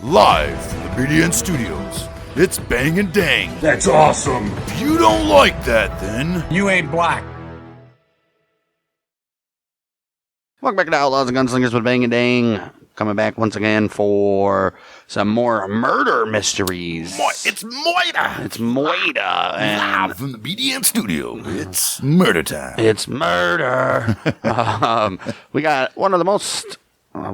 Live from the BDN Studios, it's Bang and Dang. That's awesome. If you don't like that, then You ain't black. Welcome back to Outlaws and Gunslingers with Bang and Dang. Coming back once again for some more murder mysteries. It's Moida. It's Moida. Live from the BDN Studio, it's murder time. It's murder. We got one of the most, not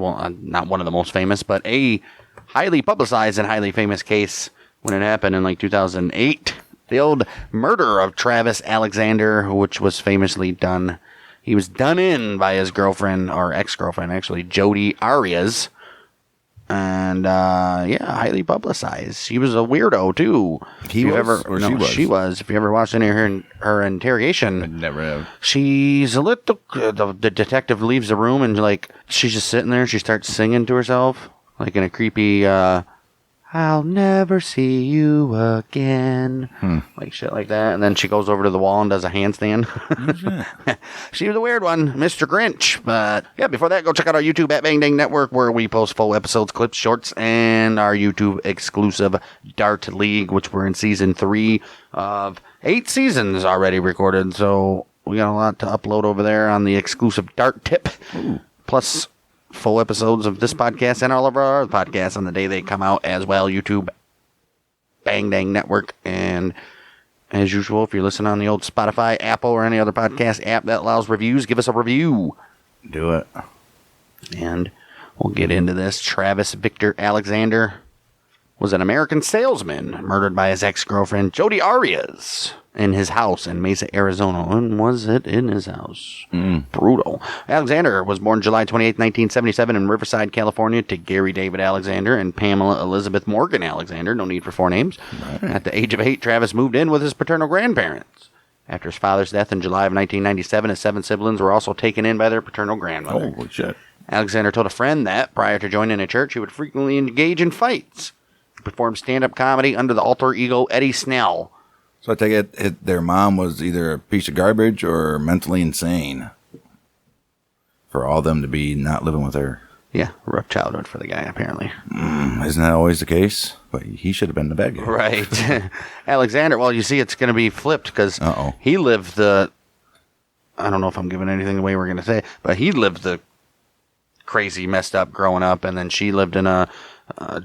one of the most famous, but a highly publicized and highly famous case when it happened in like 2008. The old murder of Travis Alexander, which was famously done. He was done in by his girlfriend, or ex-girlfriend actually, Jodi Arias. And, highly publicized. She was a weirdo, too. She was. If you ever watched any of her interrogation. I never have. She's a little, the detective leaves the room and, like, she's just sitting there. She starts singing to herself, like in a creepy, I'll never see you again. Like shit like that. And then she goes over to the wall and does a handstand. She was a weird one, Mr. Grinch. But yeah, before that, go check out our YouTube at Bang Dang Network, where we post full episodes, clips, shorts, and our YouTube exclusive Dart League, which we're in season 3 of 8 seasons already recorded. So we got a lot to upload over there on the exclusive Dart tip. Plus full episodes of this podcast and all of our other podcasts on the day they come out as well. YouTube, Bang Dang Network. And as usual, if you're listening on the old Spotify, Apple, or any other podcast app that allows reviews, give us a review. Do it. And we'll get into this. Travis Victor Alexander was an American salesman murdered by his ex-girlfriend, Jodi Arias, in his house in Mesa, Arizona. When was it in his house? Brutal. Alexander was born July 28, 1977 in Riverside, California, to Gary David Alexander and Pamela Elizabeth Morgan Alexander. No need for forenames. Right. At the age of 8, Travis moved in with his paternal grandparents. After his father's death in July of 1997, his 7 siblings were also taken in by their paternal grandmother. Holy shit. Alexander told a friend that, prior to joining a church, he would frequently engage in fights. He performed stand-up comedy under the alter ego Eddie Snell. So I take it their mom was either a piece of garbage or mentally insane for all them to be not living with her. Yeah, rough childhood for the guy, apparently. Isn't that always the case? But he should have been the bad guy. Right. Alexander, well, you see, it's going to be flipped because he lived the... I don't know if I'm giving anything away we're going to say, but he lived the crazy, messed up growing up, and then she lived in a...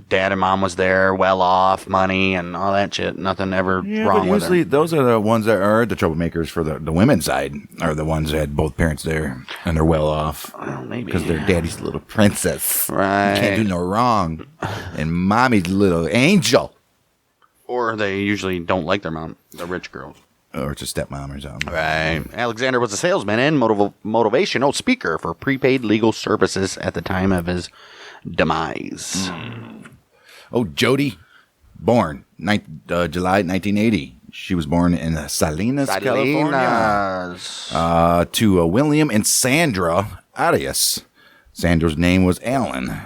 dad and mom was there, well off, money, and all that shit. Nothing ever wrong with usually her. Those are the ones that are the troublemakers for the women's side, are the ones that had both parents there, and they're well off. Well, maybe. Because they're daddy's little princess. Right. You can't do no wrong. And mommy's little angel. Or they usually don't like their mom, the rich girls. Or it's a stepmom or something. Right. Alexander was a salesman and motivational speaker for prepaid legal services at the time of his demise. Oh, Jodi, born July 1980. She was born in Salinas, California. To William and Sandra Arias. Sandra's name was Alan.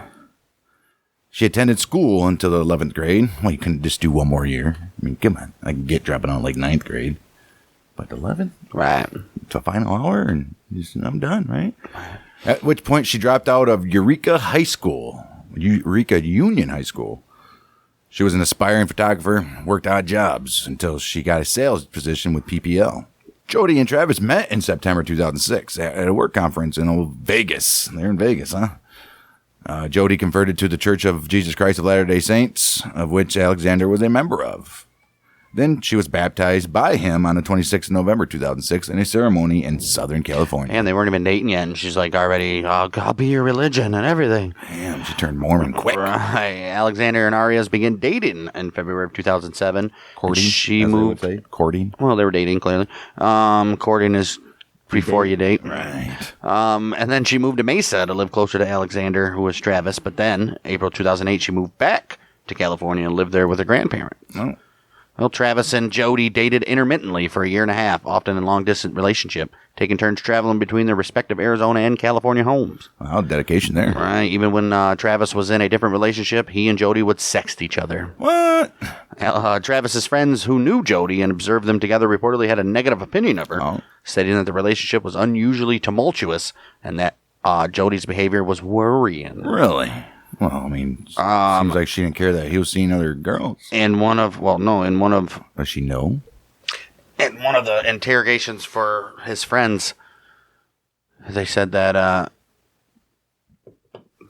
She attended school until the 11th grade. Well, you couldn't just do one more year. I mean, come on. I can get dropping out like 9th grade. But 11th? Right. To final hour, and I'm done, right? At which point she dropped out of Eureka High School, Eureka Union High School. She was an aspiring photographer, worked odd jobs until she got a sales position with PPL. Jodi and Travis met in September 2006 at a work conference in old Vegas. They're in Vegas, huh? Jodi converted to the Church of Jesus Christ of Latter-day Saints, of which Alexander was a member of. Then she was baptized by him on the 26th of November 2006 in a ceremony in Southern California. And they weren't even dating yet, and she's like already, I'll be your religion and everything. Damn, she turned Mormon quick. Right. Alexander and Arias began dating in February of 2007. Courting? She moved. Courting? Well, they were dating, clearly. Courting is before you date. Right. And then she moved to Mesa to live closer to Alexander, who was Travis. But then, April 2008, she moved back to California and lived there with her grandparents. Oh. Well, Travis and Jodi dated intermittently for a year and a half, often in long-distance relationship, taking turns traveling between their respective Arizona and California homes. Wow, dedication there. Right. Even when Travis was in a different relationship, he and Jodi would sext each other. What? Travis's friends who knew Jodi and observed them together reportedly had a negative opinion of her, stating that the relationship was unusually tumultuous and that Jodi's behavior was worrying. Really? Well, I mean, seems like she didn't care that he was seeing other girls. Does she know? In one of the interrogations for his friends, they said that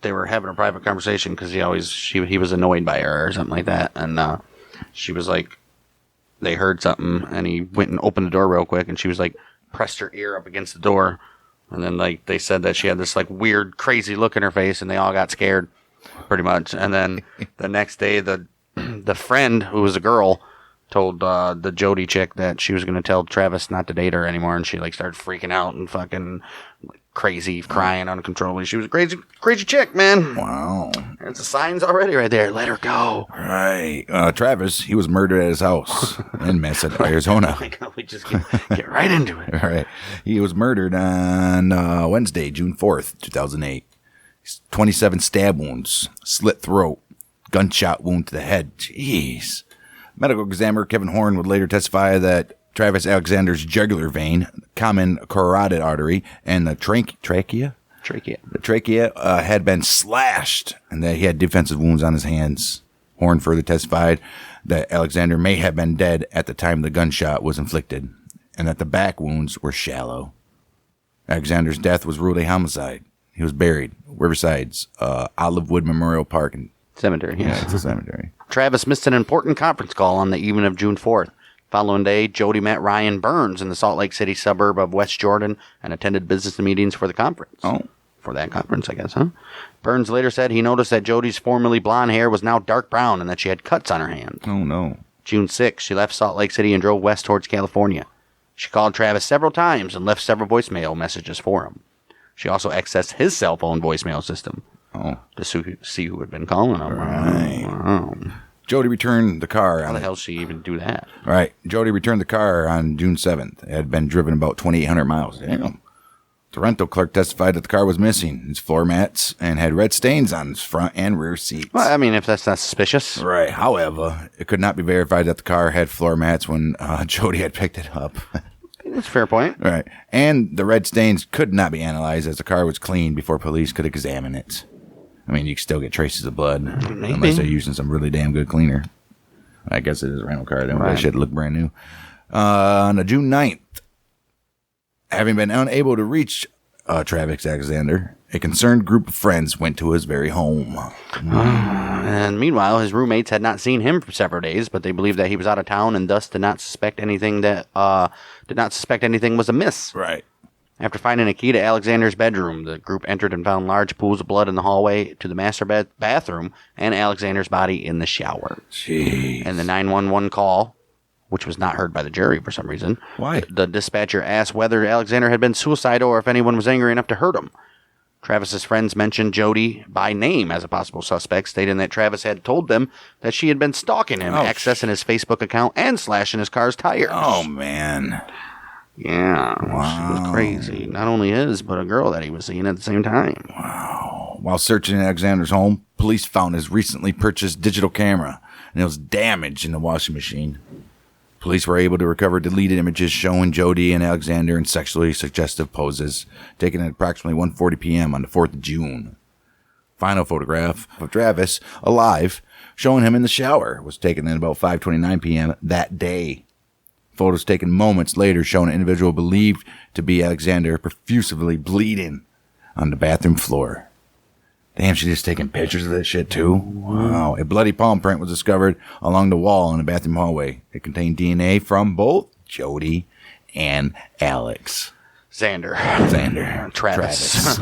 they were having a private conversation because he was annoyed by her or something like that, and she was like, they heard something, and he went and opened the door real quick, and she was like, pressed her ear up against the door, and then like they said that she had this like weird, crazy look in her face, and they all got scared, pretty much. And then the next day, the friend who was a girl told the Jodi chick that she was going to tell Travis not to date her anymore, and she like started freaking out and fucking like, crazy, crying uncontrollably. She was a crazy chick, man. Wow. There's the signs already right there. Let her go. Right. Travis, he was murdered at his house in Mesa, Arizona. Oh my God, we just get right into it. All right. He was murdered on Wednesday, June 4th, 2008. 27 stab wounds, slit throat, gunshot wound to the head. Jeez. Medical examiner Kevin Horn would later testify that Travis Alexander's jugular vein, common carotid artery, and the trachea had been slashed, and that he had defensive wounds on his hands. Horn further testified that Alexander may have been dead at the time the gunshot was inflicted, and that the back wounds were shallow. Alexander's death was ruled a homicide. He was buried Riverside's Olivewood Memorial Park and cemetery. Yeah, it's a cemetery. Travis missed an important conference call on the evening of June 4th. Following day, Jodi met Ryan Burns in the Salt Lake City suburb of West Jordan and attended business meetings for the conference. Oh. For that conference, I guess, huh? Burns later said he noticed that Jodi's formerly blonde hair was now dark brown and that she had cuts on her hands. Oh, no. June 6th, she left Salt Lake City and drove west towards California. She called Travis several times and left several voicemail messages for him. She also accessed his cell phone voicemail system to see who had been calling him. Right. Wow. Jodi returned the car. How the hell did she even do that? Right. Jodi returned the car on June 7th. It had been driven about 2,800 miles. Damn. The rental clerk testified that the car was missing its floor mats and had red stains on its front and rear seats. Well, I mean, if that's not suspicious. Right. However, it could not be verified that the car had floor mats when Jodi had picked it up. That's a fair point. Right. And the red stains could not be analyzed as the car was cleaned before police could examine it. I mean, you can still get traces of blood. Maybe. Unless they're using some really damn good cleaner. I guess it is a rental car. Then that shit look brand new. On June 9th, having been unable to reach Travis Alexander, a concerned group of friends went to his very home. And meanwhile, his roommates had not seen him for several days, but they believed that he was out of town and thus did not suspect anything was amiss. Right. After finding a key to Alexander's bedroom, the group entered and found large pools of blood in the hallway to the master bathroom and Alexander's body in the shower. Jeez. And the 911 call, which was not heard by the jury for some reason. Why? The dispatcher asked whether Alexander had been suicidal or if anyone was angry enough to hurt him. Travis's friends mentioned Jodi by name as a possible suspect, stating that Travis had told them that she had been stalking him, accessing his Facebook account and slashing his car's tires. Oh, man. Yeah, wow. She was crazy. Not only his, but a girl that he was seeing at the same time. Wow. While searching Alexander's home, police found his recently purchased digital camera, and it was damaged in the washing machine. Police were able to recover deleted images showing Jodi and Alexander in sexually suggestive poses, taken at approximately 1:40 p.m. on the 4th of June. Final photograph of Travis, alive, showing him in the shower, was taken at about 5:29 p.m. that day. Photos taken moments later showing an individual believed to be Alexander profusely bleeding on the bathroom floor. Damn, she's just taking pictures of this shit too. Wow. A bloody palm print was discovered along the wall in the bathroom hallway. It contained DNA from both Jodi and Alex. Xander. Travis.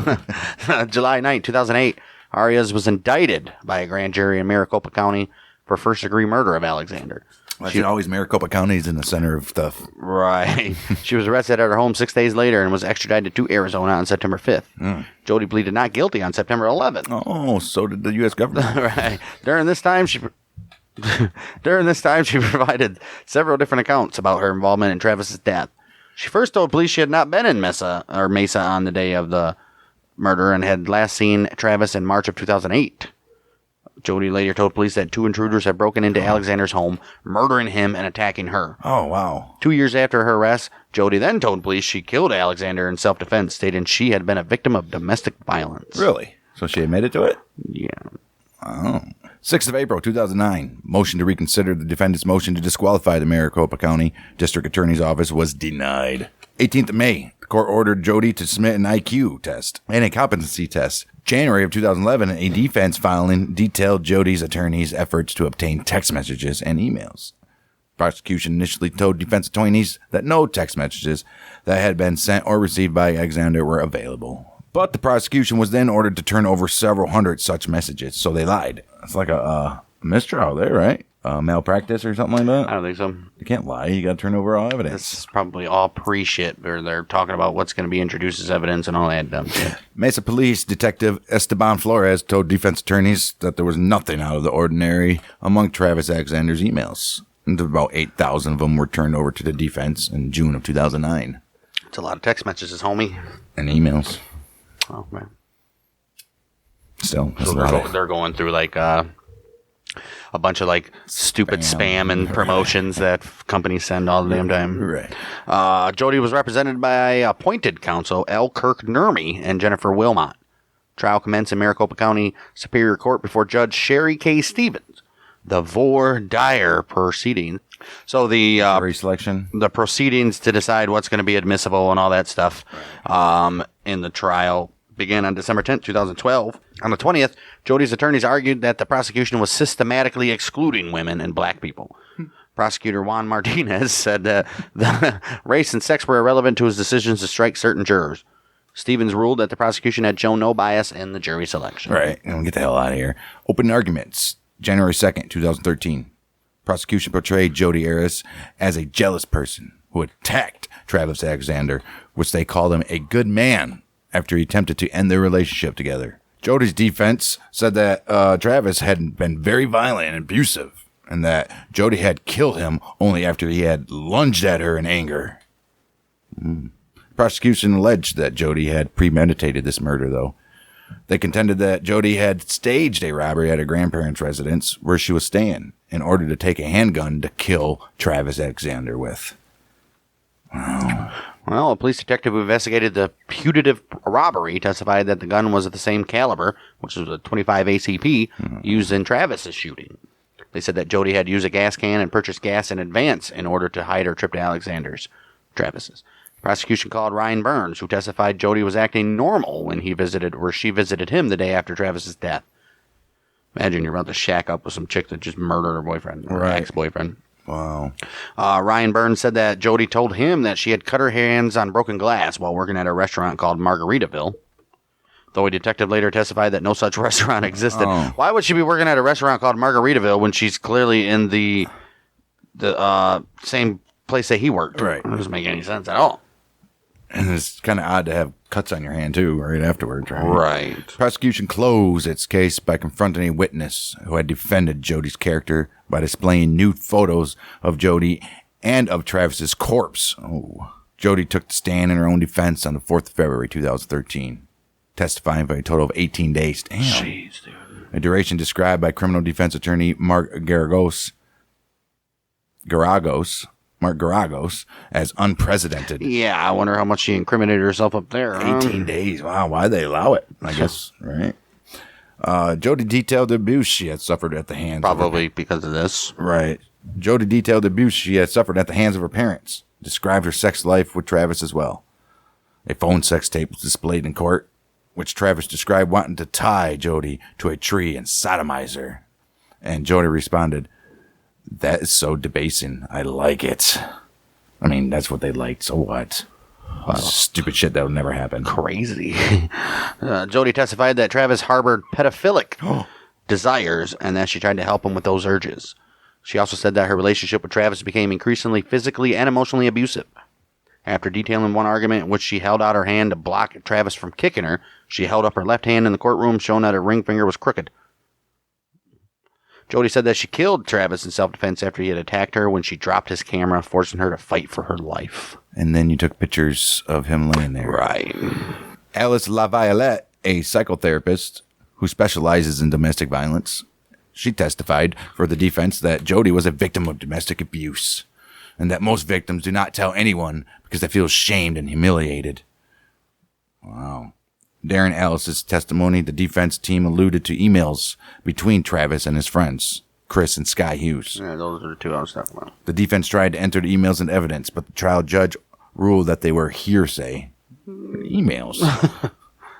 July 9, 2008, Arias was indicted by a grand jury in Maricopa County for first-degree murder of Alexander. She always Maricopa County is in the center of stuff. Right. She was arrested at her home 6 days later and was extradited to Arizona on September 5th. Jodi pleaded not guilty on September 11th. Oh, so did the U.S. government. Right. During this time, she provided several different accounts about her involvement in Travis's death. She first told police she had not been in Mesa on the day of the murder and had last seen Travis in March of 2008. Jodi later told police that two intruders had broken into Alexander's home, murdering him and attacking her. Oh, wow. 2 years after her arrest, Jodi then told police she killed Alexander in self-defense, stating she had been a victim of domestic violence. Really? So she admitted to it? Yeah. Oh. 6th of April, 2009. Motion to reconsider the defendant's motion to disqualify the Maricopa County District Attorney's Office was denied. 18th of May. The court ordered Jodi to submit an IQ test and a competency test. January of 2011, a defense filing detailed Jodi's attorney's efforts to obtain text messages and emails. Prosecution initially told defense attorneys that no text messages that had been sent or received by Alexander were available. But the prosecution was then ordered to turn over several hundred such messages, so they lied. It's like a mistrial there, right? Malpractice or something like that? I don't think so. You can't lie. You got to turn over all evidence. This is probably all pre-shit where they're talking about what's going to be introduced as evidence and all that dumb shit. Mesa Police Detective Esteban Flores told defense attorneys that there was nothing out of the ordinary among Travis Alexander's emails. And about 8,000 of them were turned over to the defense in June of 2009. It's a lot of text messages, homie. And emails. Oh, man. Still, So they're going through like a bunch of like stupid spam and promotions that companies send all the damn time. Right. Jodi was represented by appointed counsel L. Kirk Nurmi and Jennifer Wilmot. Trial commenced in Maricopa County Superior Court before Judge Sherry K. Stevens. The voir dire proceeding. So the jury selection, the proceedings to decide what's going to be admissible and all that stuff in the trial began on December 10th, 2012. On the 20th, Jodi's attorneys argued that the prosecution was systematically excluding women and black people. Prosecutor Juan Martinez said that the race and sex were irrelevant to his decisions to strike certain jurors. Stevens ruled that the prosecution had shown no bias in the jury selection. Right. Get the hell out of here. Open arguments. January 2nd, 2013. Prosecution portrayed Jodi Arias as a jealous person who attacked Travis Alexander, which they called him a good man after he attempted to end their relationship together. Jodi's defense said that Travis had been very violent and abusive, and that Jodi had killed him only after he had lunged at her in anger. Prosecution alleged that Jodi had premeditated this murder, though. They contended that Jodi had staged a robbery at her grandparents' residence where she was staying in order to take a handgun to kill Travis Alexander with. Wow. Well, a police detective who investigated the putative robbery testified that the gun was of the same caliber, which was a .25 ACP, used in Travis's shooting. They said that Jodi had used a gas can and purchased gas in advance in order to hide her trip to Travis's. Prosecution called Ryan Burns, who testified Jodi was acting normal when she visited him the day after Travis's death. Imagine you're about to shack up with some chick that just murdered her boyfriend, or ex-boyfriend. Wow. Ryan Burns said that Jodi told him that she had cut her hands on broken glass while working at a restaurant called Margaritaville. Though a detective later testified that no such restaurant existed. Oh. Why would she be working at a restaurant called Margaritaville when she's clearly in the same place that he worked? Right. It doesn't make any sense at all. And it's kind of odd to have cuts on your hand, too, right afterwards, right? Right. Prosecution closed its case by confronting a witness who had defended Jodi's character by displaying nude photos of Jodi and of Travis's corpse. Oh. Jodi took the stand in her own defense on the 4th of February, 2013, testifying for a total of 18 days. Damn. Jeez, dude. A duration described by criminal defense attorney Mark Garagos as unprecedented. Yeah, I wonder how much she incriminated herself up there. 18 days. Wow, why'd they allow it? I guess, right? Jodi detailed the abuse she had suffered at the hands Probably because of this. Right. Jodi detailed the abuse she had suffered at the hands of her parents. Described her sex life with Travis as well. A phone sex tape was displayed in court, which Travis described wanting to tie Jodi to a tree and sodomize her. And Jodi responded, "That is so debasing. I like it." I mean, that's what they liked. So what? Wow. Stupid shit that would never happen. Crazy. Jodi testified that Travis harbored pedophilic desires and that she tried to help him with those urges. She also said that her relationship with Travis became increasingly physically and emotionally abusive. After detailing one argument in which she held out her hand to block Travis from kicking her, she held up her left hand in the courtroom, showing that her ring finger was crooked. Jodi said that she killed Travis in self-defense after he had attacked her when she dropped his camera, forcing her to fight for her life. And then you took pictures of him laying there. Right. Alice LaViolette, a psychotherapist who specializes in domestic violence, she testified for the defense that Jodi was a victim of domestic abuse, and that most victims do not tell anyone because they feel shamed and humiliated. Wow. Darren Ellis's testimony, the defense team alluded to emails between Travis and his friends, Chris and Sky Hughes. Yeah, those are the two I was talking about. The defense tried to enter the emails into evidence, but the trial judge ruled that they were hearsay. Emails.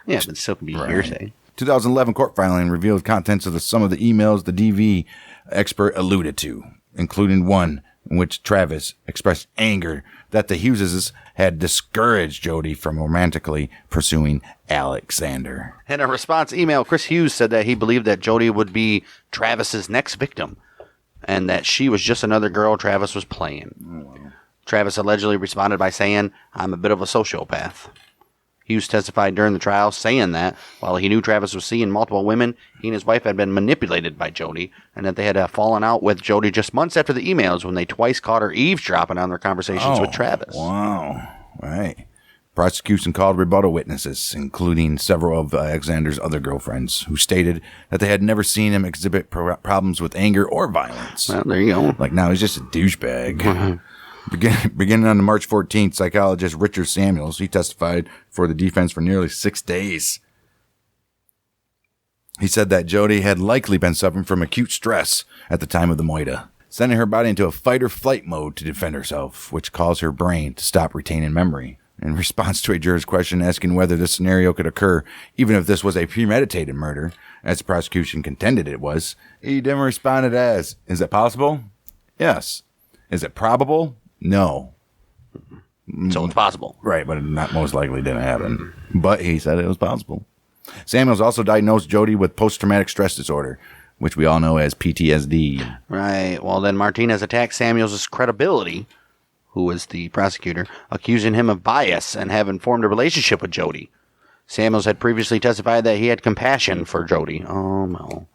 Yeah, but it still can be hearsay. 2011 court filing revealed contents of some of the emails the DV expert alluded to, including one in which Travis expressed anger that the Hugheses had discouraged Jodi from romantically pursuing Alexander. In a response email, Chris Hughes said that he believed that Jodi would be Travis's next victim and that she was just another girl Travis was playing. Oh, wow. Travis allegedly responded by saying, "I'm a bit of a sociopath." Hughes testified during the trial saying that while he knew Travis was seeing multiple women, he and his wife had been manipulated by Jodi, and that they had fallen out with Jodi just months after the emails when they twice caught her eavesdropping on their conversations with Travis. Wow. Right. Prosecution called rebuttal witnesses, including several of Alexander's other girlfriends, who stated that they had never seen him exhibit problems with anger or violence. Well, there you go. Like, now he's just a douchebag. Beginning on March 14th, psychologist Richard Samuels, he testified for the defense for nearly 6 days. He said that Jodi had likely been suffering from acute stress at the time of the moida, sending her body into a fight-or-flight mode to defend herself, which caused her brain to stop retaining memory. In response to a juror's question asking whether this scenario could occur, even if this was a premeditated murder, as the prosecution contended it was, he then responded as, "Is it possible? Yes. Is it probable? No." So it's possible. Right, but it not most likely didn't happen. But he said it was possible. Samuels also diagnosed Jodi with post-traumatic stress disorder, which we all know as PTSD. Right. Well, then Martinez attacked Samuels' credibility, who was the prosecutor, accusing him of bias and having formed a relationship with Jodi. Samuels had previously testified that he had compassion for Jodi. Oh, no.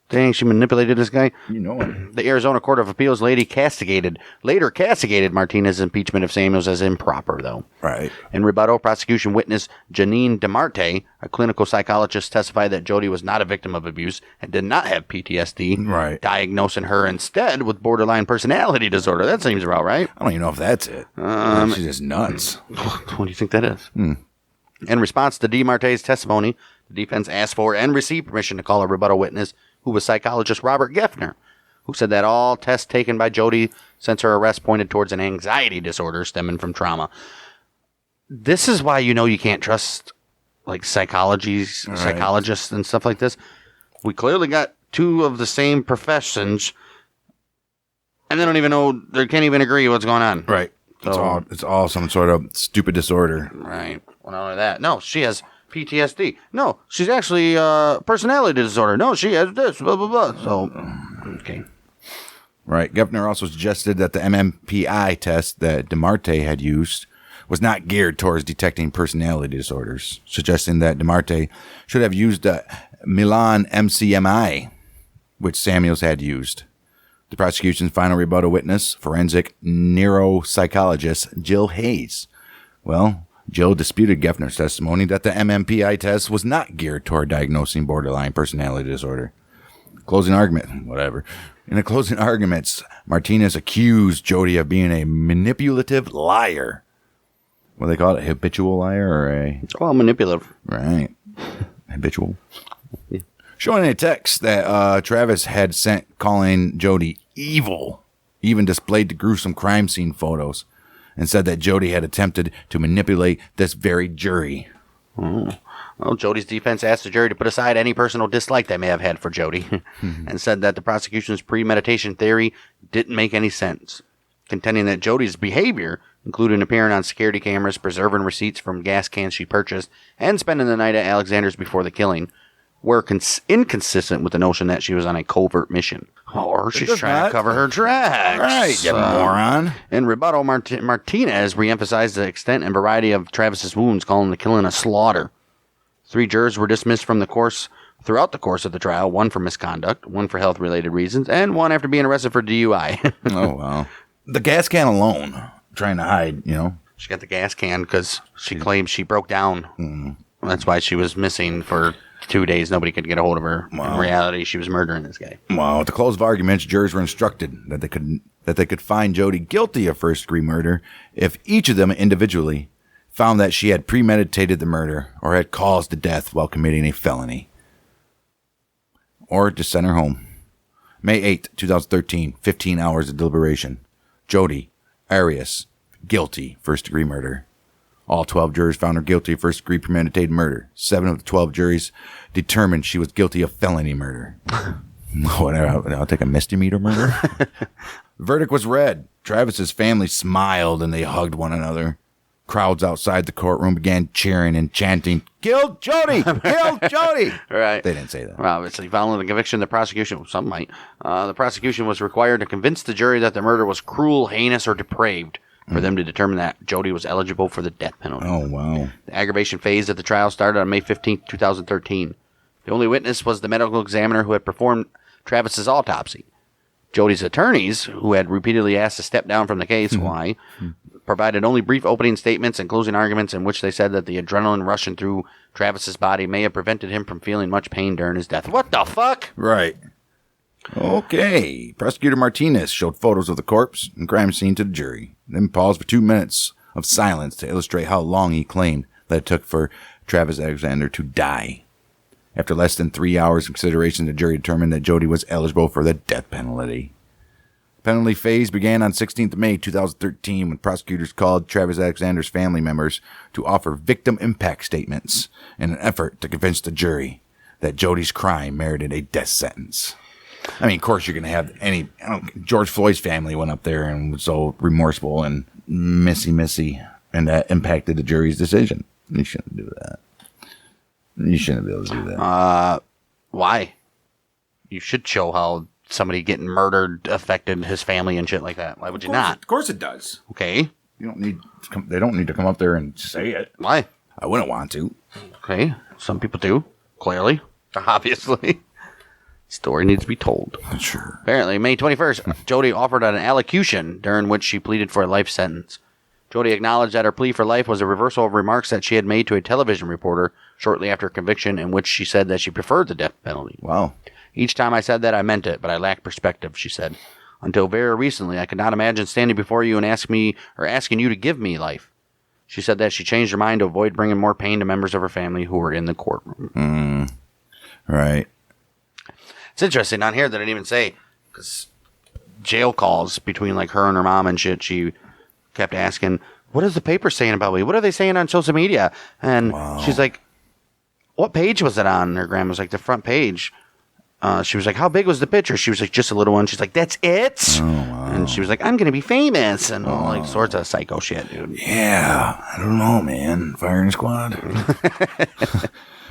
Dang, she manipulated this guy. You know it. The Arizona Court of Appeals later castigated Martinez's impeachment of Samuels as improper, though. Right. In rebuttal, prosecution witness Janine DeMarte, a clinical psychologist, testified that Jodi was not a victim of abuse and did not have PTSD, right, diagnosing her instead with borderline personality disorder. That seems about right. I don't even know if that's it. She's just nuts. What do you think that is? In response to DeMarte's testimony, the defense asked for and received permission to call a rebuttal witness, who was psychologist Robert Geffner, who said that all tests taken by Jodi since her arrest pointed towards an anxiety disorder stemming from trauma. This is why you can't trust like psychologists and stuff like this. We clearly got two of the same professions, and they don't even know, they can't even agree what's going on. Right. So, it's all some sort of stupid disorder. Right. Well, not only that. No, she has PTSD. No, she's actually personality disorder. No, she has this, blah, blah, blah. So, okay. Right. Geffner also suggested that the MMPI test that DeMarte had used was not geared towards detecting personality disorders, suggesting that DeMarte should have used the Milan MCMI, which Samuels had used. The prosecution's final rebuttal witness, forensic neuropsychologist Jill Hayes. Well, Jill disputed Geffner's testimony that the MMPI test was not geared toward diagnosing borderline personality disorder. Closing argument, whatever. In the closing arguments, Martinez accused Jodi of being a manipulative liar. What do they call it? A habitual liar or a... Well, manipulative. Right. Habitual. Yeah. Showing a text that Travis had sent calling Jodi evil, even displayed the gruesome crime scene photos, and said that Jodi had attempted to manipulate this very jury. Oh. Well, Jodi's defense asked the jury to put aside any personal dislike they may have had for Jodi and said that the prosecution's premeditation theory didn't make any sense, contending that Jodi's behavior, including appearing on security cameras, preserving receipts from gas cans she purchased, and spending the night at Alexander's before the killing, were inconsistent with the notion that she was on a covert mission. Or she's trying to cover her tracks. Right, you moron. In rebuttal, Martinez reemphasized the extent and variety of Travis's wounds, calling the killing a slaughter. 3 jurors were dismissed from throughout the course of the trial, 1 for misconduct, 1 for health-related reasons, and 1 after being arrested for DUI. Oh, wow. The gas can alone, trying to hide, She got the gas can because she claimed she broke down. Mm. That's why she was missing for 2 days. Nobody could get a hold of her. Wow. In reality, she was murdering this guy. Wow. At the close of arguments, jurors were instructed that they could find Jodi guilty of first-degree murder if each of them individually found that she had premeditated the murder or had caused the death while committing a felony. Or just sent her home. May 8th, 2013, 15 hours of deliberation. Jodi Arias, guilty, first-degree murder. All 12 jurors found her guilty of first-degree premeditated murder. 7 of the 12 juries determined she was guilty of felony murder. Whatever, I'll take a misdemeanor murder. The verdict was read. Travis's family smiled and they hugged one another. Crowds outside the courtroom began cheering and chanting, "Kill Jodi! Kill Jodi!" Right. They didn't say that. Well, obviously, following the conviction, the prosecution was required to convince the jury that the murder was cruel, heinous, or depraved for them to determine that Jodi was eligible for the death penalty. Oh, wow. The aggravation phase of the trial started on May 15th, 2013. The only witness was the medical examiner who had performed Travis's autopsy. Jodi's attorneys, who had repeatedly asked to step down from the case, provided only brief opening statements and closing arguments in which they said that the adrenaline rushing through Travis's body may have prevented him from feeling much pain during his death. What the fuck? Right. Okay. Prosecutor Martinez showed photos of the corpse and crime scene to the jury, then paused for 2 minutes of silence to illustrate how long he claimed that it took for Travis Alexander to die. After less than 3 hours of consideration, the jury determined that Jodi was eligible for the death penalty. The penalty phase began on 16th of May 2013 when prosecutors called Travis Alexander's family members to offer victim impact statements in an effort to convince the jury that Jodi's crime merited a death sentence. I mean, of course, you're going to have George Floyd's family went up there and was so remorseful and missy, and that impacted the jury's decision. You shouldn't do that. You shouldn't be able to do that. Why? You should show how somebody getting murdered affected his family and shit like that. Why would you not? Of course it does. Okay. You don't need they don't need to come up there and say it. Why? I wouldn't want to. Okay. Some people do. Clearly. Obviously. Story needs to be told. Sure. Apparently, May 21st, Jodi offered an allocution during which she pleaded for a life sentence. Jodi acknowledged that her plea for life was a reversal of remarks that she had made to a television reporter shortly after conviction, in which she said that she preferred the death penalty. Wow. Each time I said that, I meant it, but I lacked perspective, she said. Until very recently, I could not imagine standing before you and asking you to give me life. She said that she changed her mind to avoid bringing more pain to members of her family who were in the courtroom. Right. It's interesting on here that I didn't even say, because jail calls between like her and her mom and shit, she kept asking, what is the paper saying about me? What are they saying on social media? And she's like, what page was it on? And her grandma was like, the front page. She was like, how big was the picture? She was like, just a little one. She's like, that's it? Oh, wow. And she was like, I'm going to be famous. And all like sorts of psycho shit, dude. Yeah. I don't know, man. Firing squad.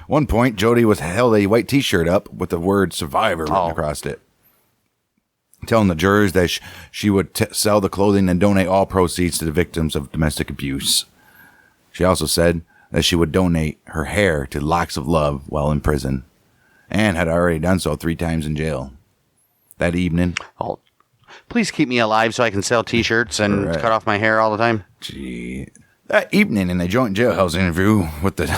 One point, Jodi held a white T-shirt up with the word survivor written across it, telling the jurors that she would sell the clothing and donate all proceeds to the victims of domestic abuse. She also said that she would donate her hair to Locks of Love while in prison, and had already done so 3 times in jail. That evening... Oh, please keep me alive so I can sell T-shirts and cut off my hair all the time. Gee. That evening in a joint jailhouse interview with the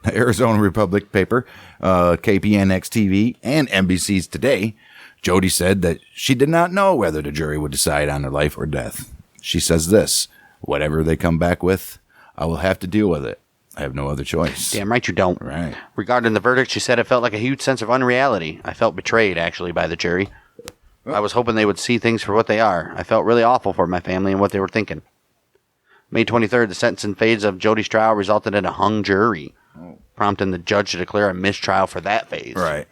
Arizona Republic paper, KPNX-TV, and NBC's Today, Jodi said that she did not know whether the jury would decide on her life or death. She says this, whatever they come back with, I will have to deal with it. I have no other choice. Damn right you don't. Right. Regarding the verdict, she said it felt like a huge sense of unreality. I felt betrayed, actually, by the jury. I was hoping they would see things for what they are. I felt really awful for my family and what they were thinking. May 23rd, the sentencing phase of Jodi's trial resulted in a hung jury, prompting the judge to declare a mistrial for that phase. Right.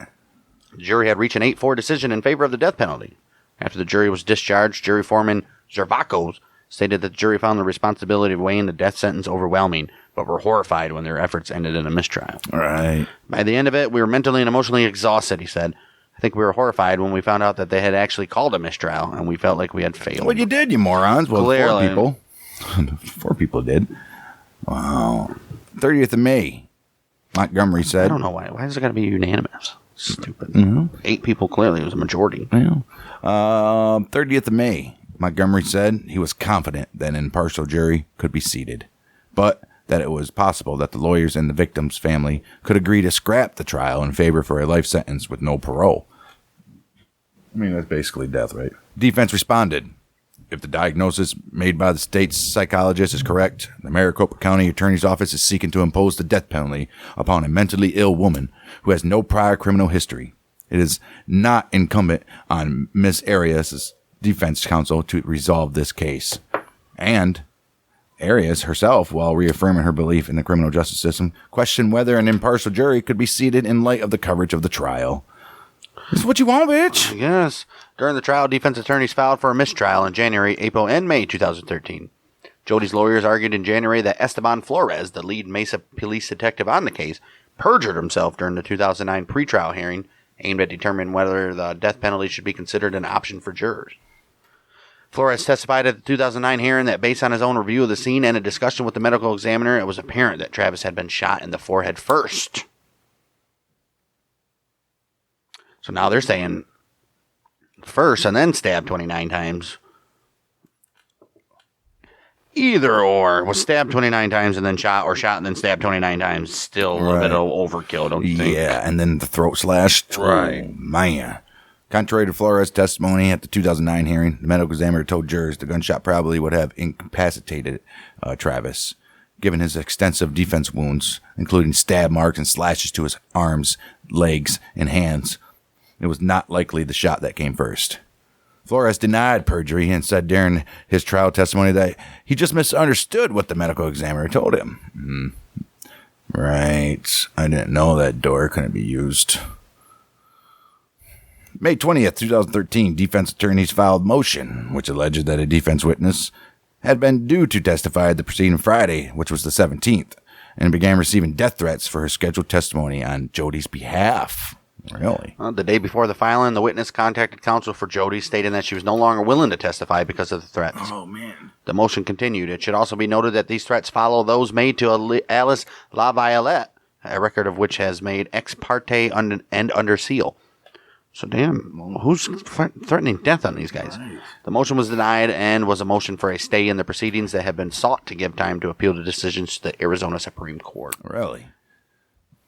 The jury had reached an 8-4 decision in favor of the death penalty. After the jury was discharged, jury foreman Zervakos stated that the jury found the responsibility of weighing the death sentence overwhelming, but were horrified when their efforts ended in a mistrial. Right. By the end of it, we were mentally and emotionally exhausted, he said. I think we were horrified when we found out that they had actually called a mistrial, and we felt like we had failed. Well, you did, you morons. Well, Clearly. 4 people. 4 people did. Wow. 30th of May, Montgomery said. I don't know why. Why has it got to be unanimous? Stupid. 8 people, clearly. It was a majority. Yeah. 30th of May, Montgomery said he was confident that an impartial jury could be seated, but that it was possible that the lawyers and the victim's family could agree to scrap the trial in favor for a life sentence with no parole. I mean, that's basically death, right? Defense responded. If the diagnosis made by the state's psychologist is correct, the Maricopa County Attorney's Office is seeking to impose the death penalty upon a mentally ill woman who has no prior criminal history. It is not incumbent on Ms. Arias' defense counsel to resolve this case. And Arias herself, while reaffirming her belief in the criminal justice system, questioned whether an impartial jury could be seated in light of the coverage of the trial. This is what you want, bitch. Yes. During the trial, defense attorneys filed for a mistrial in January, April, and May 2013. Jodi's lawyers argued in January that Esteban Flores, the lead Mesa police detective on the case, perjured himself during the 2009 pretrial hearing aimed at determining whether the death penalty should be considered an option for jurors. Flores testified at the 2009 hearing that based on his own review of the scene and a discussion with the medical examiner, it was apparent that Travis had been shot in the forehead first. So now they're saying first and then stabbed 29 times. Either or. Was stabbed 29 times and then shot, or shot and then stabbed 29 times. Still a little bit of overkill, don't you think? Yeah, and then the throat slashed. Right. Oh, man. Contrary to Flores' testimony at the 2009 hearing, the medical examiner told jurors the gunshot probably would have incapacitated Travis, given his extensive defense wounds, including stab marks and slashes to his arms, legs, and hands. It was not likely the shot that came first. Flores denied perjury and said during his trial testimony that he just misunderstood what the medical examiner told him. Right. I didn't know that door couldn't be used. May 20th, 2013, defense attorneys filed motion, which alleged that a defense witness had been due to testify at the preceding Friday, which was the 17th, and began receiving death threats for her scheduled testimony on Jodi's behalf. Really? The day before the filing, the witness contacted counsel for Jodi, stating that she was no longer willing to testify because of the threats. Oh, man. The motion continued. It should also be noted that these threats follow those made to Alice LaViolette, a record of which has made ex parte and under seal. So, damn, who's threatening death on these guys? Right. The motion was denied and was a motion for a stay in the proceedings that had been sought to give time to appeal the decisions to the Arizona Supreme Court. Really?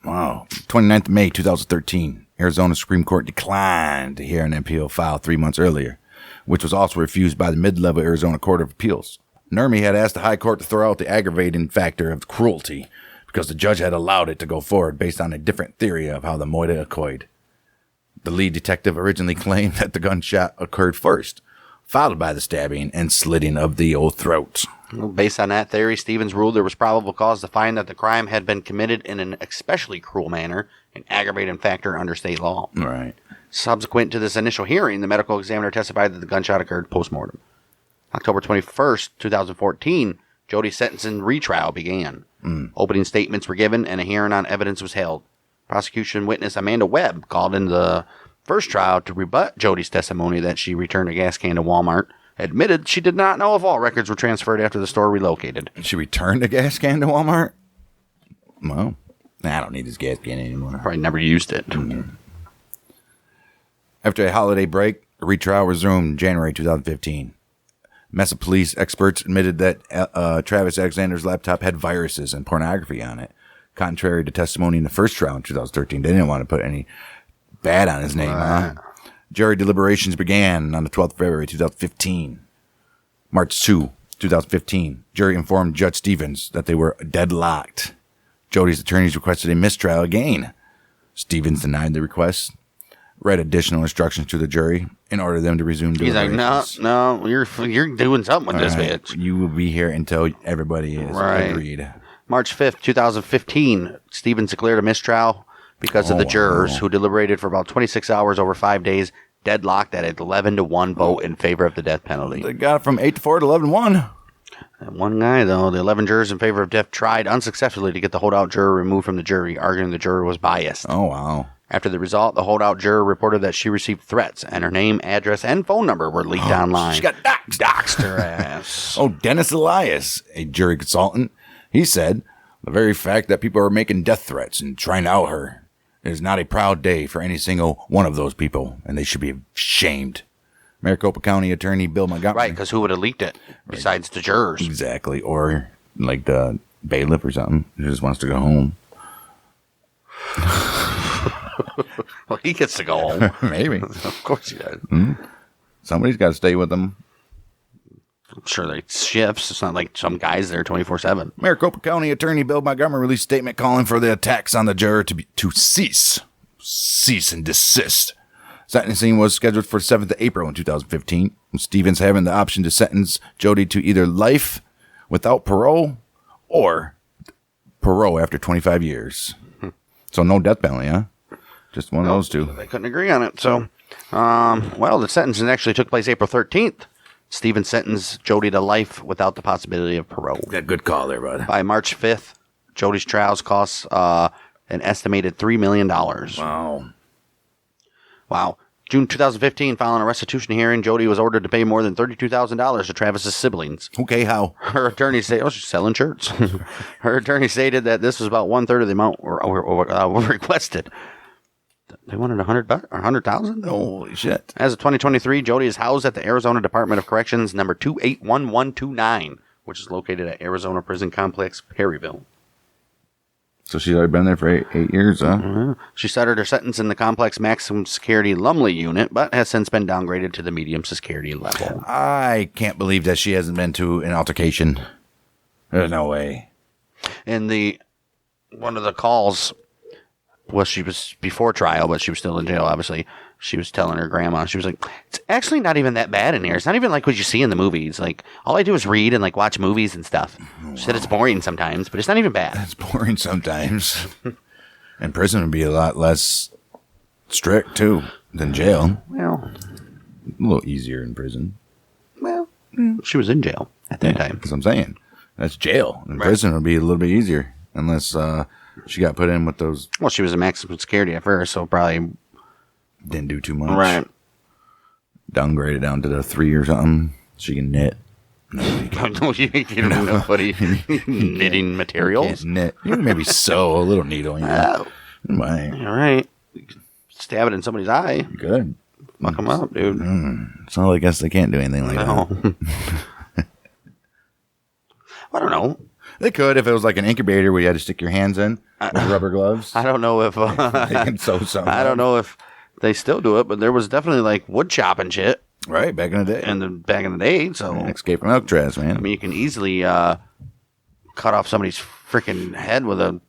Wow. 29th of May, 2013. Arizona Supreme Court declined to hear an appeal filed 3 months earlier, which was also refused by the mid-level Arizona Court of Appeals. NERMI had asked the High Court to throw out the aggravating factor of cruelty because the judge had allowed it to go forward based on a different theory of how the moita occurred. The lead detective originally claimed that the gunshot occurred first, followed by the stabbing and slitting of the old throat. Based on that theory, Stevens ruled there was probable cause to find that the crime had been committed in an especially cruel manner, an aggravating factor under state law. Right. Subsequent to this initial hearing, the medical examiner testified that the gunshot occurred post-mortem. October 21st, 2014, Jodi's sentencing retrial began. Opening statements were given and a hearing on evidence was held. Prosecution witness Amanda Webb called in the first trial to rebut Jodi's testimony that she returned a gas can to Walmart, admitted she did not know if all records were transferred after the store relocated. She returned a gas can to Walmart? Well, I don't need this gas can anymore. Probably never used it. After a holiday break, a retrial resumed in January 2015. Mesa police experts admitted that Travis Alexander's laptop had viruses and pornography on it. Contrary to testimony in the first trial in 2013, they didn't want to put any bad on his name. Huh? Jury deliberations began on the 12th of February 2015. March 2, 2015, jury informed Judge Stevens that they were deadlocked. Jodi's attorneys requested a mistrial again. Stevens denied the request, read additional instructions to the jury, and ordered them to resume deliberations. He's like, no, you're doing something with this bitch. You will be here until everybody is agreed. March 5th, 2015, Stevens declared a mistrial because of the jurors who deliberated for about 26 hours over 5 days, deadlocked at an 11-1 vote in favor of the death penalty. They got it from 8-4 to 11-1. That one guy, though, the 11 jurors in favor of death tried unsuccessfully to get the holdout juror removed from the jury, arguing the juror was biased. Oh, wow. After the result, the holdout juror reported that she received threats, and her name, address, and phone number were leaked online. She got doxed her ass. Dennis Elias, a jury consultant, he said, the very fact that people are making death threats and trying to out her is not a proud day for any single one of those people, and they should be ashamed. Maricopa County Attorney Bill Montgomery. Right, because who would have leaked it besides the jurors? Exactly, or like the bailiff or something who just wants to go home. Well, he gets to go home. Maybe. Of course he does. Somebody's got to stay with them. I'm sure they shifts. It's not like some guys there 24/7. Maricopa County Attorney Bill Montgomery released a statement calling for the attacks on the juror to cease and desist. Sentencing was scheduled for 7th of April in 2015, with Stevens having the option to sentence Jodi to either life without parole or parole after 25 years. So no death penalty, huh? Just one of those two. They couldn't agree on it. So, the sentencing actually took place April 13th. Stevens sentenced Jodi to life without the possibility of parole. Yeah, good call there, bud. By March 5th, Jodi's trials cost an estimated $3 million. Wow. June 2015, following a restitution hearing, Jodi was ordered to pay more than $32,000 to Travis's siblings. Okay, how? Her attorney said, she's selling shirts. Her attorney stated that this was about 1/3 of the amount requested. They wanted $100,000? Holy shit. As of 2023, Jodi is housed at the Arizona Department of Corrections, number 281129, which is located at Arizona Prison Complex, Perryville. So she's already been there for eight years, huh? Mm-hmm. She started her sentence in the complex maximum security Lumley unit, but has since been downgraded to the medium security level. I can't believe that she hasn't been to an altercation. There's no way. And one of the calls she was before trial, but she was still in jail, obviously. She was telling her grandma, she was like, it's actually not even that bad in here. It's not even like what you see in the movies. Like, all I do is read and, like, watch movies and stuff. She said it's boring sometimes, but it's not even bad. It's boring sometimes. And prison would be a lot less strict, too, than jail. Well, a little easier in prison. Well, she was in jail at that time. That's what I'm saying. That's jail. In prison would be a little bit easier, unless she got put in with those. Well, she was a maximum security at first, so probably didn't do too much. Right. Downgraded down to the 3 or something. She can knit. No, you don't know nobody knitting materials. Knit. You can maybe sew a little needle. All right. Stab it in somebody's eye. Good. Fuck them up, dude. So I guess they can't do anything like that. I don't know. They could if it was like an incubator where you had to stick your hands in with rubber gloves. I don't know if they can sew something. I don't know if they still do it, but there was definitely like wood chopping shit. Right, back in the day. And back in the day, so escape from Alcatraz, man. I mean, you can easily cut off somebody's freaking head with a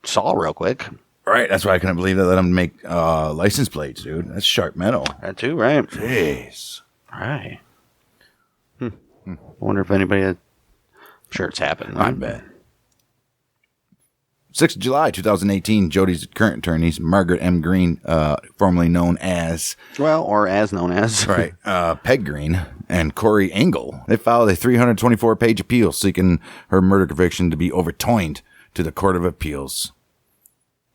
saw real quick. Right, that's why I couldn't believe they let them make license plates, dude. That's sharp metal. That too, right? Jeez. Right. I wonder if anybody had. I'm sure it's happened. I bet. 6th of July, 2018, Jodi's current attorneys, Margaret M. Green, formerly known as... Well, or as known as. Right. Peg Green and Corey Engel. They filed a 324-page appeal seeking her murder conviction to be overturned to the Court of Appeals.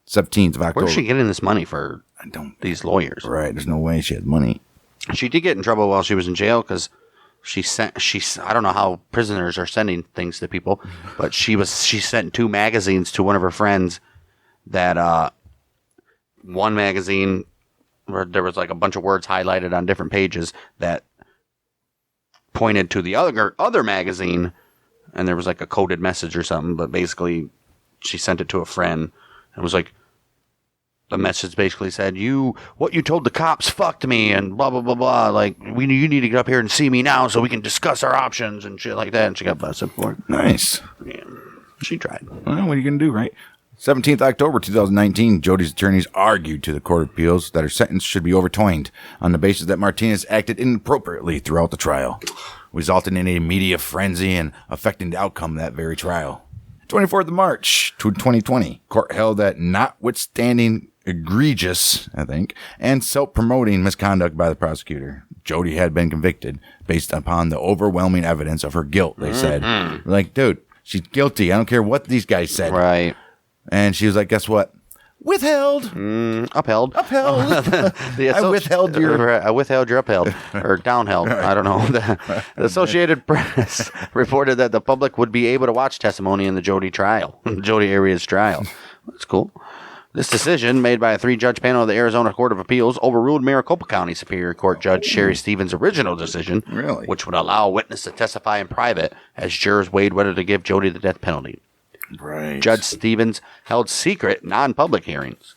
17th of October. Where's she getting this money for these lawyers? Right. There's no way she has money. She did get in trouble while she was in jail because I don't know how prisoners are sending things to people, but she sent 2 magazines to one of her friends that one magazine where there was like a bunch of words highlighted on different pages that pointed to the other magazine, and there was like a coded message or something, but basically she sent it to a friend and was like, the message basically said, what you told the cops fucked me and blah, blah, blah, blah. Like, you need to get up here and see me now so we can discuss our options and shit like that. And she got busted for it. Nice. Yeah, she tried. Well, what are you going to do, right? 17th October 2019, Jodi's attorneys argued to the Court of Appeals that her sentence should be overturned on the basis that Martinez acted inappropriately throughout the trial, resulting in a media frenzy and affecting the outcome of that very trial. 24th of March 2020, court held that notwithstanding egregious, I think, and self-promoting misconduct by the prosecutor, Jodi had been convicted based upon the overwhelming evidence of her guilt, they said. Like, dude, she's guilty. I don't care what these guys said. Right. And she was like, guess what? Withheld. Upheld. I withheld your upheld. Or downheld. I don't know. The Associated Press reported that the public would be able to watch testimony in the Jodi Arias trial. That's cool. This decision, made by a 3-judge panel of the Arizona Court of Appeals, overruled Maricopa County Superior Court Judge Sherry Stevens' original decision, which would allow a witness to testify in private as jurors weighed whether to give Jodi the death penalty. Right. Judge Stevens held secret, non-public hearings.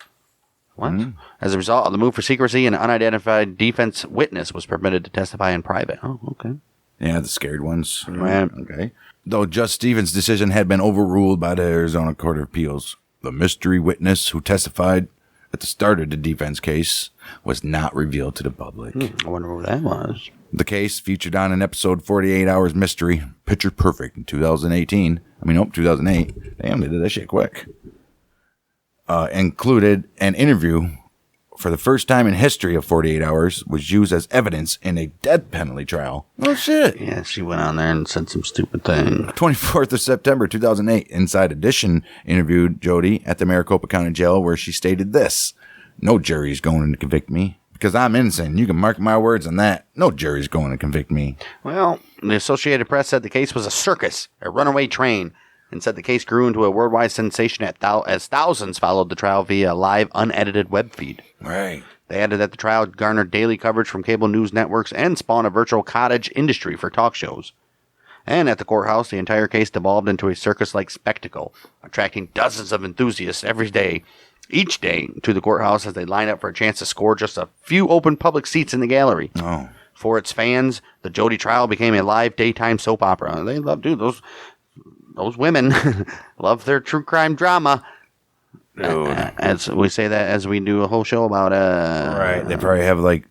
What? As a result of the move for secrecy, an unidentified defense witness was permitted to testify in private. Oh, okay. Yeah, the scared ones. Right. Okay. Though Judge Stevens' decision had been overruled by the Arizona Court of Appeals, the mystery witness who testified at the start of the defense case was not revealed to the public. I wonder what that was. The case, featured on an episode 48 Hours Mystery, Picture Perfect in 2008. Damn, they did that shit quick. Included an interview for the first time in history of 48 Hours, was used as evidence in a death penalty trial. Oh, shit. Yeah, she went on there and said some stupid thing. 24th of September, 2008, Inside Edition interviewed Jodi at the Maricopa County Jail, where she stated this: "No jury's going to convict me because I'm innocent. You can mark my words on that. No jury's going to convict me." Well, the Associated Press said the case was a circus, a runaway train, and said the case grew into a worldwide sensation as thousands followed the trial via a live, unedited web feed. Right. They added that the trial garnered daily coverage from cable news networks and spawned a virtual cottage industry for talk shows. And at the courthouse, the entire case devolved into a circus-like spectacle, attracting dozens of enthusiasts each day to the courthouse as they line up for a chance to score just a few open public seats in the gallery. Oh. For its fans, the Jodi trial became a live daytime soap opera. They love, dude, those women love their true crime drama. Dude. As we say that as we do a whole show about right. They probably have like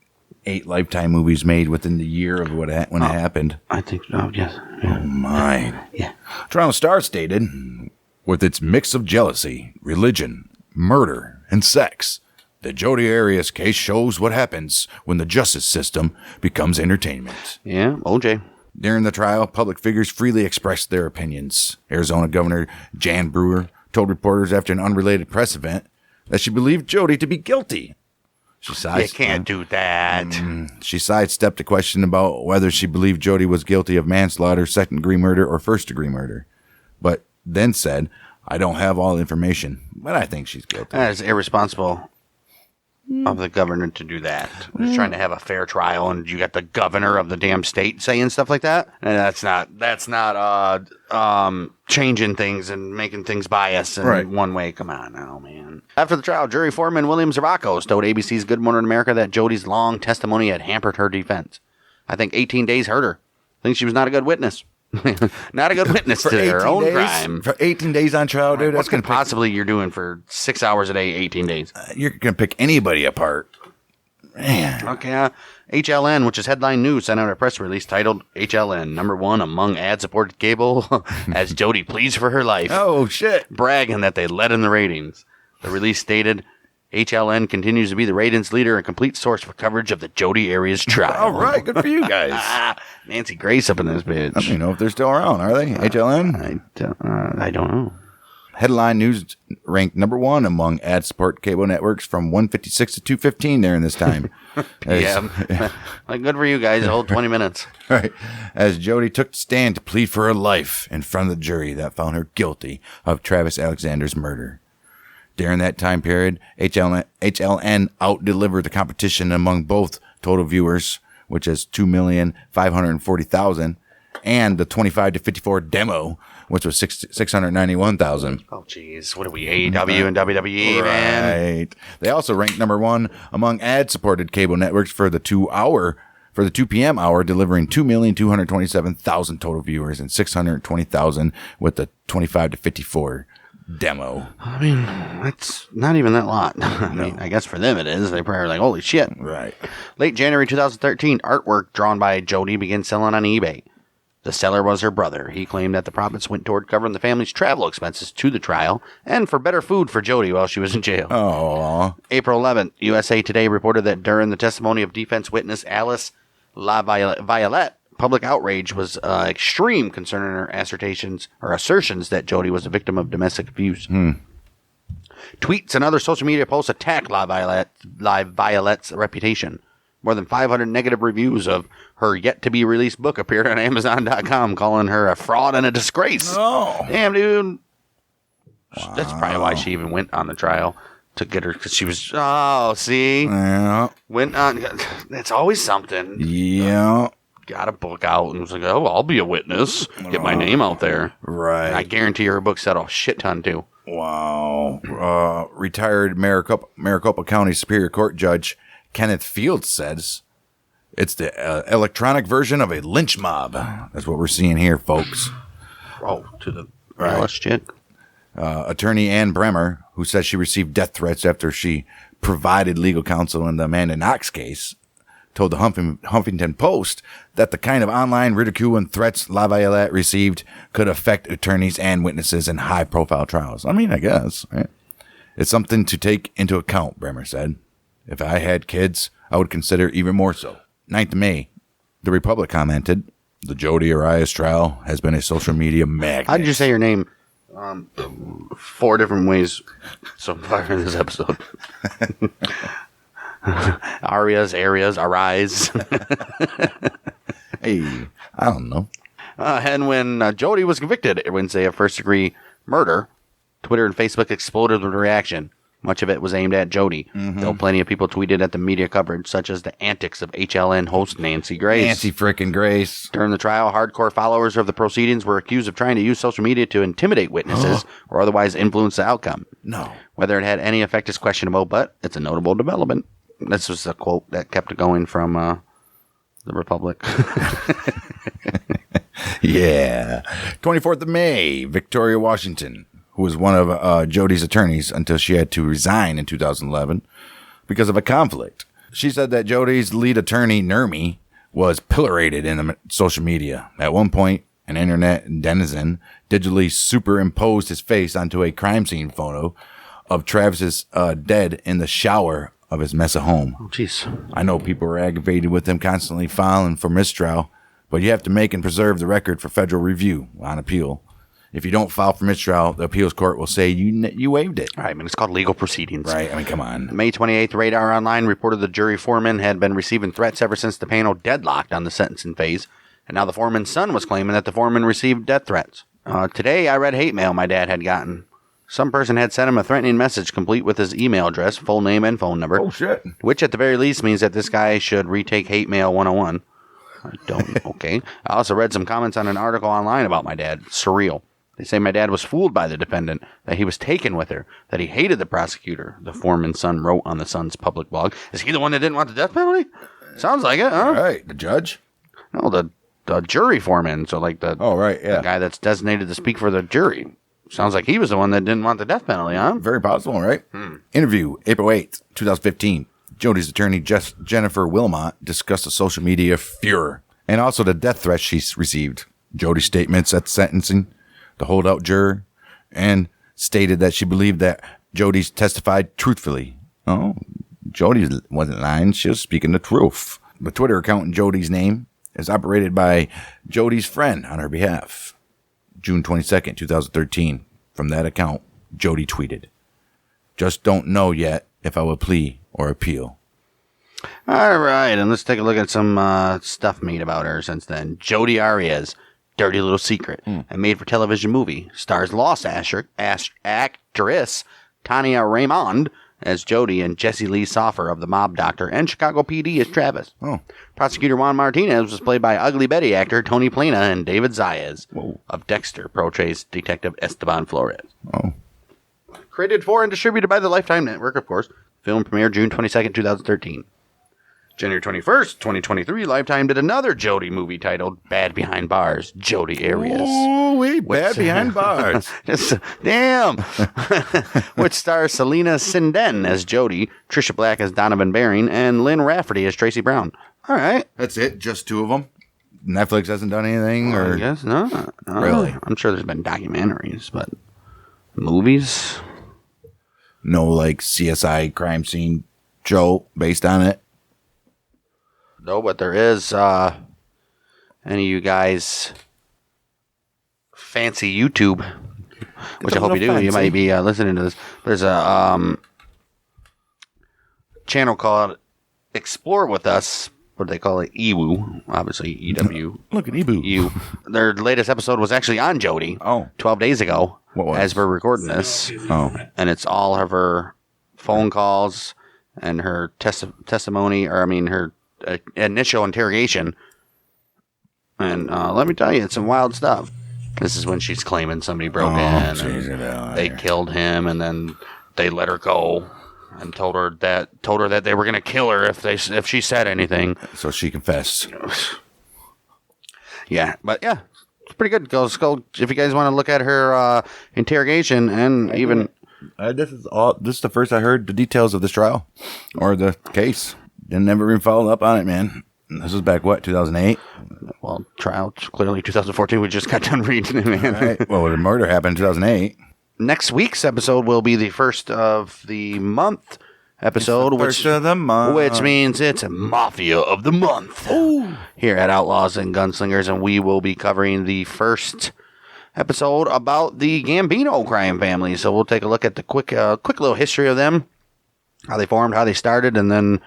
8 Lifetime movies made within the year of when it happened. I think so, yes. Oh my. Yeah. Toronto Star stated, "With its mix of jealousy, religion, murder, and sex, the Jodi Arias case shows what happens when the justice system becomes entertainment." Yeah, OJ. During the trial, public figures freely expressed their opinions. Arizona Governor Jan Brewer told reporters after an unrelated press event that she believed Jodi to be guilty. You can't do that. She sidestepped a question about whether she believed Jodi was guilty of manslaughter, second-degree murder, or first-degree murder, but then said, "I don't have all the information, but I think she's guilty." That is irresponsible of the governor to do that. When he's trying to have a fair trial, and you got the governor of the damn state saying stuff like that. And that's not changing things and making things biased in one way. Come on now, man. After the trial, jury foreman William Zervakos told ABC's Good Morning America that Jodi's long testimony had hampered her defense. "I think 18 days hurt her. I think she was not a good witness." Not a good witness to her own crime. For 18 days on trial, dude. What could possibly you're doing for 6 hours a day, 18 days? You're going to pick anybody apart. Man. Okay. HLN, which is Headline News, sent out a press release titled "HLN, #1 among ad-supported cable as Jodi pleads for her life." Oh, shit. Bragging that they led in the ratings. The release stated, "HLN continues to be the ratings leader and complete source for coverage of the Jodi Arias trial." All right, good for you guys. Nancy Grace up in this bitch. I don't even know if they're still around, are they? HLN? I don't know. Headline News ranked #1 among ad-support cable networks from 156 to 215 during this time. Yeah. Like, good for you guys. Hold 20 minutes. Right. As Jodi took the stand to plead for her life in front of the jury that found her guilty of Travis Alexander's murder. During that time period, HLN out-delivered the competition among both total viewers, which is 2,540,000, and the 25 to 54 demo, which was 691,000. Oh, jeez. What are we, AEW and WWE, man? Right. They also ranked #1 among ad-supported cable networks for the 2 p.m. hour, delivering 2,227,000 total viewers and 620,000 with the 25 to 54 demo. I mean, that's not even that lot. I mean, I guess for them it is. They probably are like, holy shit. Right. Late January 2013, artwork drawn by Jodi began selling on eBay. The seller was her brother. He claimed that the profits went toward covering the family's travel expenses to the trial and for better food for Jodi while she was in jail. Oh. April 11th, USA Today reported that during the testimony of defense witness Alice LaViolette, public outrage was extreme concerning her assertions that Jodi was a victim of domestic abuse. Tweets and other social media posts attacked LaViolette's reputation. More than 500 negative reviews of her yet-to-be-released book appeared on Amazon.com, calling her a fraud and a disgrace. Oh. Damn, dude. Wow. That's probably why she even went on the trial, to get her, because she was, see? Yeah. Went on, that's always something. Yeah. Got a book out and was like, oh, I'll be a witness. Get my name out there. Right. And I guarantee her book said a shit ton, too. Wow. Retired Maricopa County Superior Court Judge Kenneth Fields says It's the electronic version of a lynch mob. That's what we're seeing here, folks. Oh, to the realist chick. Attorney Ann Bremer, who says she received death threats after she provided legal counsel in the Amanda Knox case, told the Huffington Post that the kind of online ridicule and threats LaViolette received could affect attorneys and witnesses in high-profile trials. I mean, I guess, right? It's something to take into account, Bremer said. If I had kids, I would consider even more so. 9th of May, The Republic commented, the Jodi Arias trial has been a social media magnet. How did you say your name? 4 different ways so far in this episode. Arias, Arise. Hey, I don't know. And when Jodi was convicted Wednesday of first-degree murder, Twitter and Facebook exploded with reaction. Much of it was aimed at Jodi, though plenty of people tweeted at the media coverage, such as the antics of HLN host Nancy Grace. Nancy frickin' Grace. During the trial, hardcore followers of the proceedings were accused of trying to use social media to intimidate witnesses or otherwise influence the outcome. No. Whether it had any effect is questionable, but it's a notable development. This was a quote that kept it going from the Republic. Yeah. 24th of May, Victoria Washington, who was one of Jodi's attorneys until she had to resign in 2011 because of a conflict. She said that Jodi's lead attorney, Nermi, was pilloried in the social media. At one point, an internet denizen digitally superimposed his face onto a crime scene photo of Travis's dead in the shower of his Mesa home. Oh, jeez. I know people are aggravated with him constantly filing for mistrial, but you have to make and preserve the record for federal review on appeal. If you don't file for mistrial, the appeals court will say you waived it. Right, I mean, it's called legal proceedings. Right, I mean, come on. May 28th, Radar Online reported the jury foreman had been receiving threats ever since the panel deadlocked on the sentencing phase, and now the foreman's son was claiming that the foreman received death threats. Today, I read hate mail my dad had gotten. Some person had sent him a threatening message complete with his email address, full name, and phone number. Oh, shit. Which, at the very least, means that this guy should retake Hate Mail 101. I don't. Okay. I also read some comments on an article online about my dad. Surreal. They say my dad was fooled by the defendant, that he was taken with her, that he hated the prosecutor, the foreman's son wrote on the Sun's public blog. Is he the one that didn't want the death penalty? Sounds like it, huh? Right. The judge? No, the jury foreman. So, like the guy that's designated to speak for the jury. Sounds like he was the one that didn't want the death penalty, huh? Very possible, right? Interview, April 8th, 2015. Jodi's attorney, Jennifer Wilmot, discussed the social media furor and also the death threats she's received. Jodi's statements at sentencing, the holdout juror, and stated that she believed that Jodi's testified truthfully. Oh, Jodi wasn't lying. She was speaking the truth. The Twitter account in Jodi's name is operated by Jodi's friend on her behalf. June 22nd, 2013. From that account, Jodi tweeted, "Just don't know yet if I will plea or appeal." All right, and let's take a look at some stuff made about her since then. Jodi Arias, Dirty Little Secret, a made-for-television movie, stars Lost actress Tanya Raymond as Jodi and Jesse Lee Soffer of The Mob Doctor and Chicago PD as Travis. Oh. Prosecutor Juan Martinez was played by Ugly Betty actor Tony Plana, and David Zayas of Dexter portrays Detective Esteban Flores. Oh. Created for and distributed by the Lifetime Network, of course. Film premiered June 22nd, 2013. January 21st, 2023, Lifetime did another Jodi movie titled Bad Behind Bars, Jodi Arias. Oh, wait, Bad Behind Bars. Damn. Which stars Selena Sinden as Jodi, Trisha Black as Donovan Baring, and Lynn Rafferty as Tracy Brown. All right. That's it? Just two of them? Netflix hasn't done anything? Or I guess not. No. Really? I'm sure there's been documentaries, but movies? No, like CSI crime scene show based on it? No, but there is any of you guys fancy YouTube, which I hope you do. Fancy. You might be listening to this. There's a channel called Explore With Us. What do they call it? EWU. Obviously, EW. Look at Ebu. Their latest episode was actually on Jodi. Oh. 12 days ago. What was? As we're recording this. Oh. And it's all of her phone calls and her testimony, or I mean her initial interrogation. And let me tell you, it's some wild stuff. This is when she's claiming somebody broke in. Geez, And they killed him, and then they let her go. and told her that they were going to kill her if she said anything. So she confessed. Yeah, but yeah, it's pretty good. Go if you guys want to look at her interrogation and even. This is the first I heard the details of this trial or the case. Didn't ever even follow up on it, man. This was back 2008. Well, trial clearly 2014. We just got done reading it, man. Right. Well, the murder happened in 2008. Next week's episode will be the first of the month episode, which means it's a Mafia of the Month. Ooh. Here at Outlaws and Gunslingers, and we will be covering the first episode about the Gambino crime family. So we'll take a look at the quick little history of them, how they formed, how they started, and then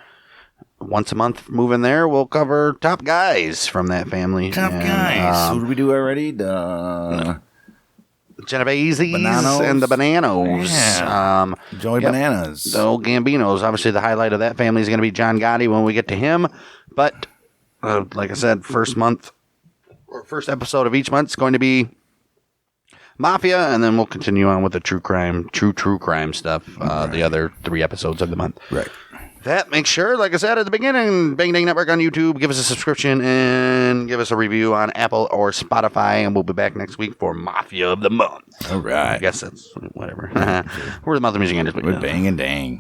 once a month moving there, we'll cover top guys from that family. Top guys. Who did we do already? The Genoveses Bananos. and the Bananos. Yeah. Joey Bananas. The old Gambinos. Obviously, the highlight of that family is going to be John Gotti when we get to him. But, like I said, first episode of each month is going to be Mafia, and then we'll continue on with the true crime stuff, the other 3 episodes of the month. Right. That, make sure, like I said at the beginning, Bang Dang Network on YouTube, give us a subscription and give us a review on Apple or Spotify, and we'll be back next week for Mafia of the Month. All right. I guess that's whatever. We're the Mouth of Music Industry. We're Bang and Dang.